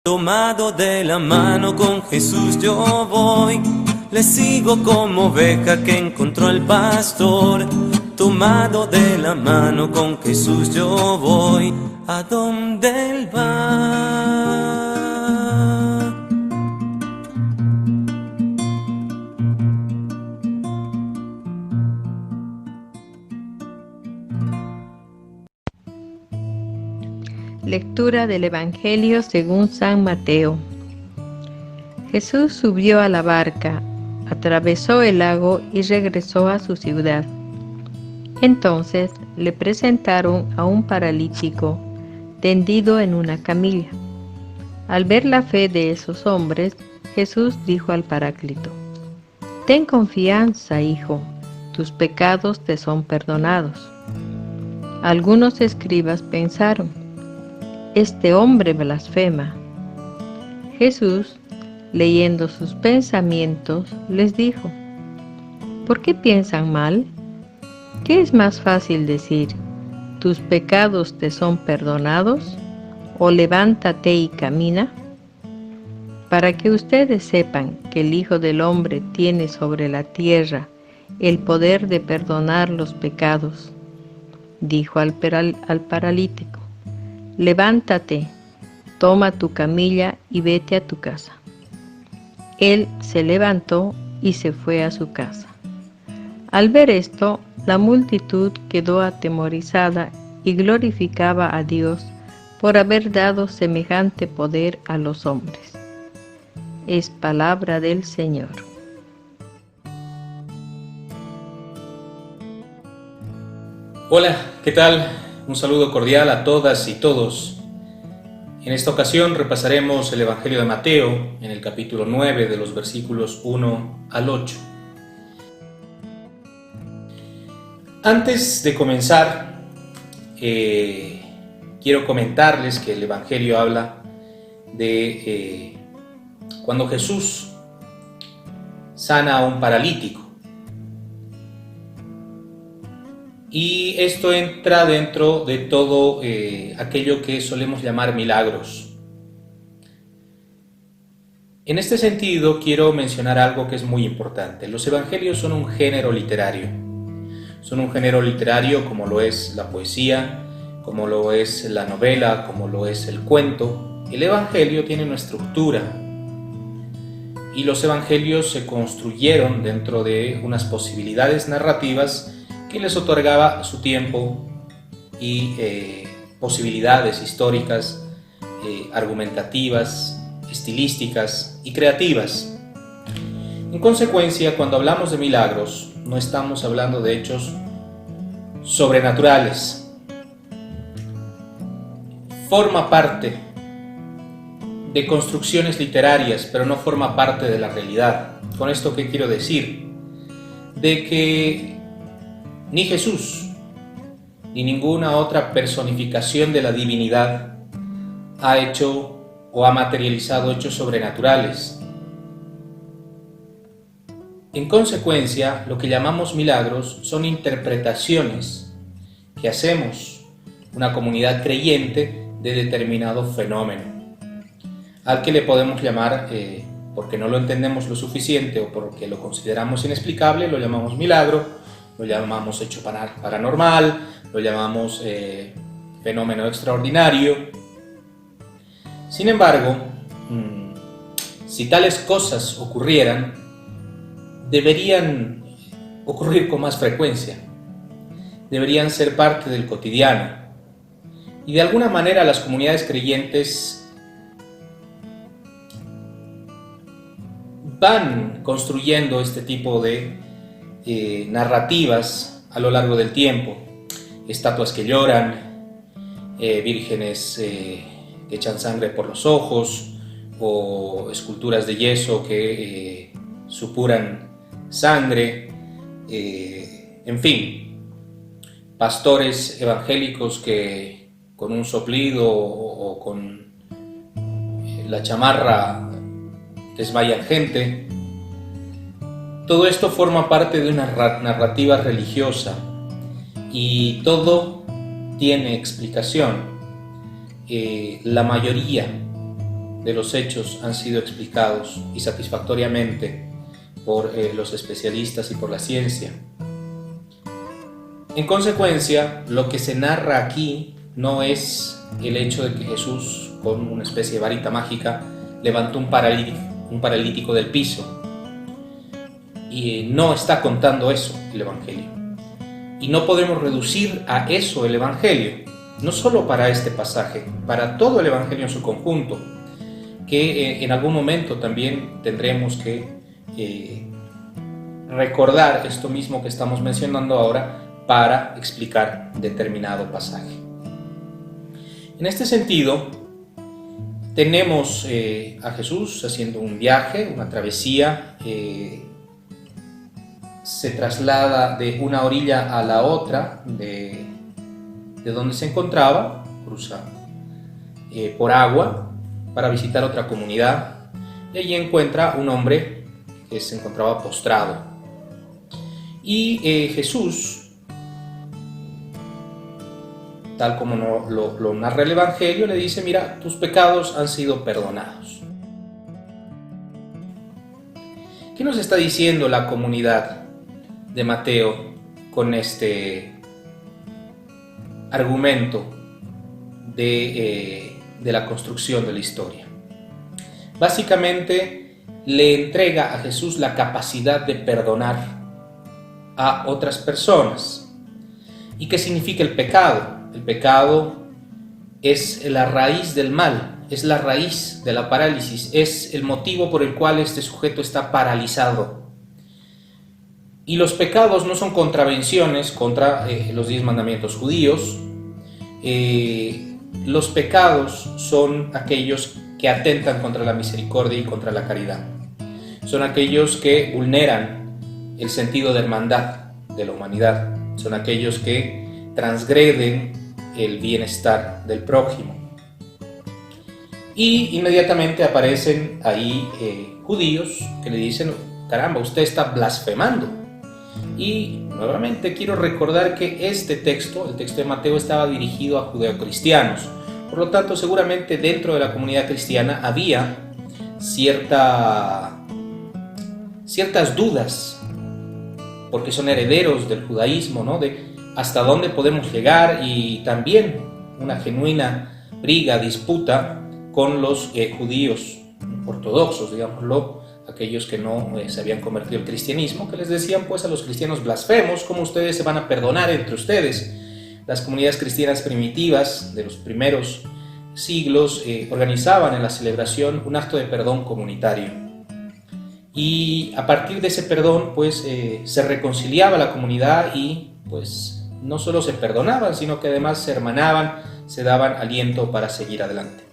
Tomado de la mano con Jesús yo voy, le sigo como oveja que encontró el pastor. Tomado de la mano con Jesús yo voy, a donde Él va. Lectura del Evangelio según San Mateo. Jesús subió a la barca, atravesó el lago y regresó a su ciudad. Entonces le presentaron a un paralítico tendido en una camilla. Al ver la fe de esos hombres, Jesús dijo al Paráclito: «Ten confianza, hijo, tus pecados te son perdonados». Algunos escribas pensaron: «Este hombre blasfema». Jesús, leyendo sus pensamientos, les dijo: «¿Por qué piensan mal? ¿Qué es más fácil decir: tus pecados te son perdonados, o levántate y camina? Para que ustedes sepan que el Hijo del Hombre tiene sobre la tierra el poder de perdonar los pecados», dijo al paralítico: «Levántate, toma tu camilla y vete a tu casa». Él se levantó y se fue a su casa. Al ver esto, la multitud quedó atemorizada y glorificaba a Dios por haber dado semejante poder a los hombres. Es palabra del Señor. Hola, ¿qué tal? Un saludo cordial a todas y todos. En esta ocasión repasaremos el Evangelio de Mateo en el capítulo 9 de los versículos 1 al 8. Antes de comenzar, quiero comentarles que el Evangelio habla de cuando Jesús sana a un paralítico. Y esto entra dentro de todo aquello que solemos llamar milagros. En este sentido, quiero mencionar algo que es muy importante. Los evangelios son un género literario. Son un género literario como lo es la poesía, como lo es la novela, como lo es el cuento. El evangelio tiene una estructura. Y los evangelios se construyeron dentro de unas posibilidades narrativas que les otorgaba su tiempo y posibilidades históricas, argumentativas, estilísticas y creativas. En consecuencia, cuando hablamos de milagros, no estamos hablando de hechos sobrenaturales. Forma parte de construcciones literarias, pero no forma parte de la realidad. ¿Con esto qué quiero decir? De que ni Jesús, ni ninguna otra personificación de la divinidad ha hecho o ha materializado hechos sobrenaturales. En consecuencia, lo que llamamos milagros son interpretaciones que hacemos una comunidad creyente de determinado fenómeno, al que le podemos llamar, porque no lo entendemos lo suficiente o porque lo consideramos inexplicable, lo llamamos milagro, lo llamamos hecho paranormal, lo llamamos fenómeno extraordinario. Sin embargo, si tales cosas ocurrieran, deberían ocurrir con más frecuencia, deberían ser parte del cotidiano. Y de alguna manera las comunidades creyentes van construyendo este tipo de narrativas a lo largo del tiempo. Estatuas que lloran, vírgenes que echan sangre por los ojos, o esculturas de yeso que supuran sangre, en fin, pastores evangélicos que con un soplido o con la chamarra desmayan gente. Todo esto forma parte de una narrativa religiosa y todo tiene explicación. La mayoría de los hechos han sido explicados y satisfactoriamente por los especialistas y por la ciencia. En consecuencia, lo que se narra aquí no es el hecho de que Jesús, con una especie de varita mágica, levantó un paralítico del piso. Y no está contando eso el Evangelio. Y no podemos reducir a eso el Evangelio, no solo para este pasaje, para todo el Evangelio en su conjunto, que en algún momento también tendremos que recordar esto mismo que estamos mencionando ahora para explicar determinado pasaje. En este sentido, tenemos a Jesús haciendo un viaje, una travesía, se traslada de una orilla a la otra de donde se encontraba, cruza por agua para visitar otra comunidad, y allí encuentra un hombre que se encontraba postrado. Y Jesús, tal como lo narra el Evangelio, le dice: mira, tus pecados han sido perdonados. ¿Qué nos está diciendo la comunidad de Mateo con este argumento de la construcción de la historia? Básicamente le entrega a Jesús la capacidad de perdonar a otras personas. ¿Y qué significa el pecado? El pecado es la raíz del mal, es la raíz de la parálisis, es el motivo por el cual este sujeto está paralizado. Y los pecados no son contravenciones contra los 10 mandamientos judíos. Los pecados son aquellos que atentan contra la misericordia y contra la caridad. Son aquellos que vulneran el sentido de hermandad de la humanidad. Son aquellos que transgreden el bienestar del prójimo. Y inmediatamente aparecen ahí judíos que le dicen: caramba, usted está blasfemando. Y nuevamente quiero recordar que este texto, el texto de Mateo, estaba dirigido a judeocristianos. Por lo tanto, seguramente dentro de la comunidad cristiana había ciertas dudas, porque son herederos del judaísmo, ¿no? De hasta dónde podemos llegar, y también una genuina disputa con los judíos ortodoxos, digámoslo, aquellos que no se habían convertido al cristianismo, que les decían pues a los cristianos blasfemos: ¿cómo ustedes se van a perdonar entre ustedes? Las comunidades cristianas primitivas de los primeros siglos organizaban en la celebración un acto de perdón comunitario, y a partir de ese perdón pues se reconciliaba la comunidad, y pues no solo se perdonaban, sino que además se hermanaban, se daban aliento para seguir adelante.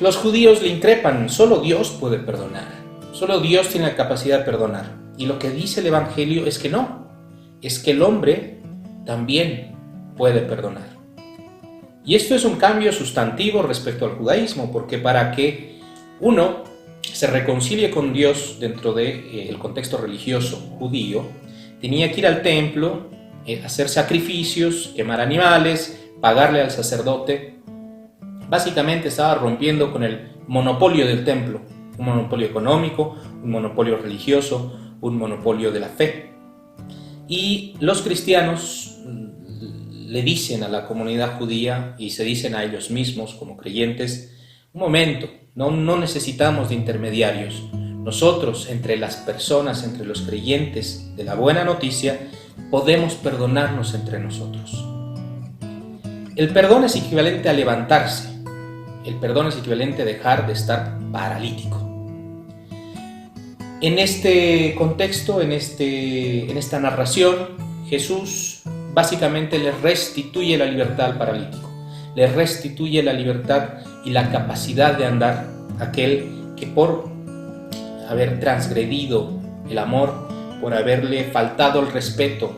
Los judíos le increpan: solo Dios puede perdonar, solo Dios tiene la capacidad de perdonar. Y lo que dice el Evangelio es que no, es que el hombre también puede perdonar. Y esto es un cambio sustantivo respecto al judaísmo, porque para que uno se reconcilie con Dios dentro del contexto religioso judío, tenía que ir al templo, hacer sacrificios, quemar animales, pagarle al sacerdote. Básicamente estaba rompiendo con el monopolio del templo, un monopolio económico, un monopolio religioso, un monopolio de la fe. Y los cristianos le dicen a la comunidad judía, y se dicen a ellos mismos como creyentes: un momento, no necesitamos de intermediarios. Nosotros, entre las personas, entre los creyentes de la buena noticia, podemos perdonarnos entre nosotros. El perdón es equivalente a levantarse. El perdón es equivalente a dejar de estar paralítico. En este contexto, en esta narración, Jesús básicamente le restituye la libertad al paralítico. Le restituye la libertad y la capacidad de andar a aquel que por haber transgredido el amor, por haberle faltado el respeto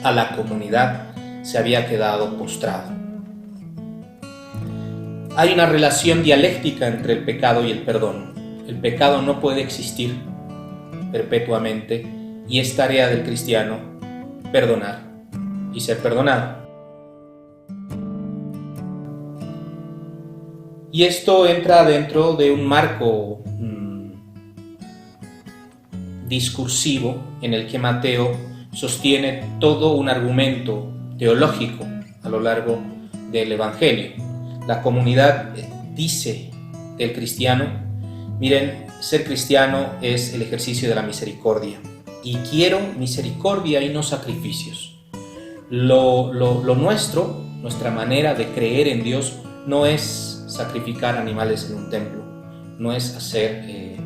a la comunidad, se había quedado postrado. Hay una relación dialéctica entre el pecado y el perdón. El pecado no puede existir perpetuamente, y es tarea del cristiano perdonar y ser perdonado. Y esto entra dentro de un marco discursivo en el que Mateo sostiene todo un argumento teológico a lo largo del Evangelio. La comunidad dice del cristiano: miren, ser cristiano es el ejercicio de la misericordia, y quiero misericordia y no sacrificios. Lo nuestro, nuestra manera de creer en Dios, no es sacrificar animales en un templo, no es hacer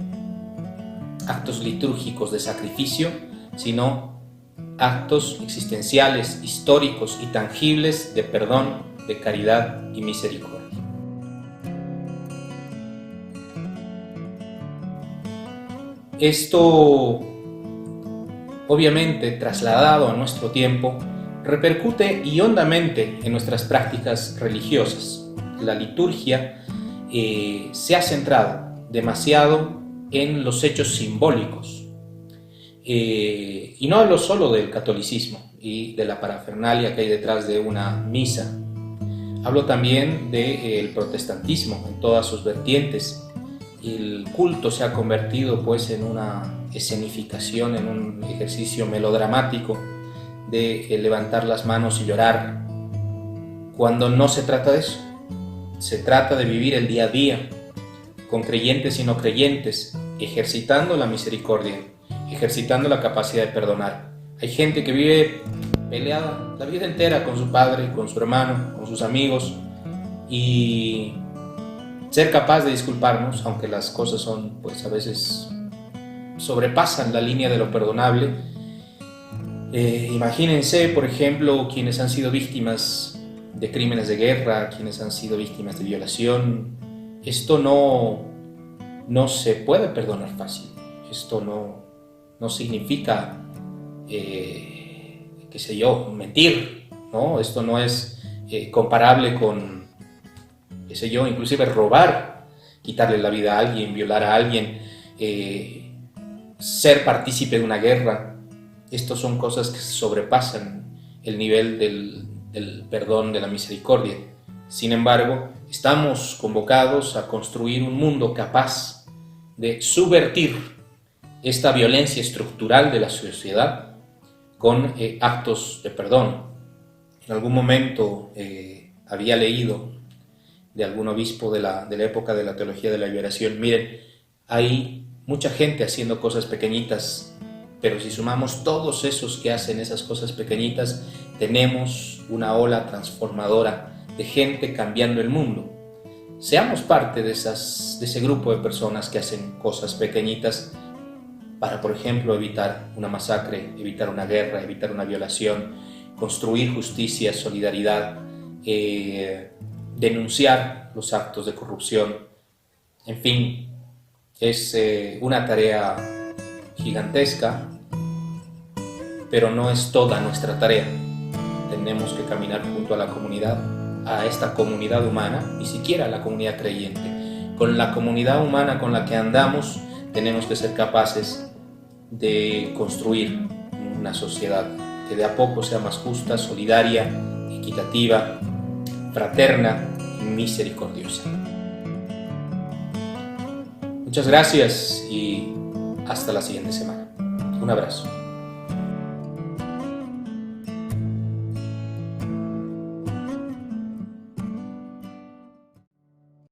actos litúrgicos de sacrificio, sino actos existenciales, históricos y tangibles de perdón, de caridad y misericordia. Esto, obviamente, trasladado a nuestro tiempo, repercute y hondamente en nuestras prácticas religiosas. La liturgia se ha centrado demasiado en los hechos simbólicos. Y no hablo solo del catolicismo y de la parafernalia que hay detrás de una misa. Hablo también del protestantismo en todas sus vertientes. El culto se ha convertido pues en una escenificación, en un ejercicio melodramático de levantar las manos y llorar, cuando no se trata de eso. Se trata de vivir el día a día con creyentes y no creyentes, ejercitando la misericordia, ejercitando la capacidad de perdonar. Hay gente que vive peleada la vida entera con su padre, con su hermano, con sus amigos, y ser capaz de disculparnos, aunque las cosas son, pues a veces sobrepasan la línea de lo perdonable. Imagínense, por ejemplo, quienes han sido víctimas de crímenes de guerra, quienes han sido víctimas de violación. Esto no se puede perdonar fácil. Esto no significa, qué sé yo, mentir, ¿no? Esto no es comparable con, qué sé yo, inclusive robar, quitarle la vida a alguien, violar a alguien, ser partícipe de una guerra. Estas son cosas que sobrepasan el nivel del perdón, de la misericordia. Sin embargo, estamos convocados a construir un mundo capaz de subvertir esta violencia estructural de la sociedad con actos de perdón. En algún momento había leído de algún obispo de la época de la teología de la liberación: miren, hay mucha gente haciendo cosas pequeñitas, pero si sumamos todos esos que hacen esas cosas pequeñitas, tenemos una ola transformadora de gente cambiando el mundo. Seamos parte de ese grupo de personas que hacen cosas pequeñitas para, por ejemplo, evitar una masacre, evitar una guerra, evitar una violación, construir justicia, solidaridad, denunciar los actos de corrupción. En fin, es una tarea gigantesca, pero no es toda nuestra tarea. Tenemos que caminar junto a la comunidad, a esta comunidad humana, ni siquiera a la comunidad creyente. Con la comunidad humana con la que andamos, tenemos que ser capaces de construir una sociedad que de a poco sea más justa, solidaria, equitativa, fraterna y misericordiosa. Muchas gracias y hasta la siguiente semana. Un abrazo.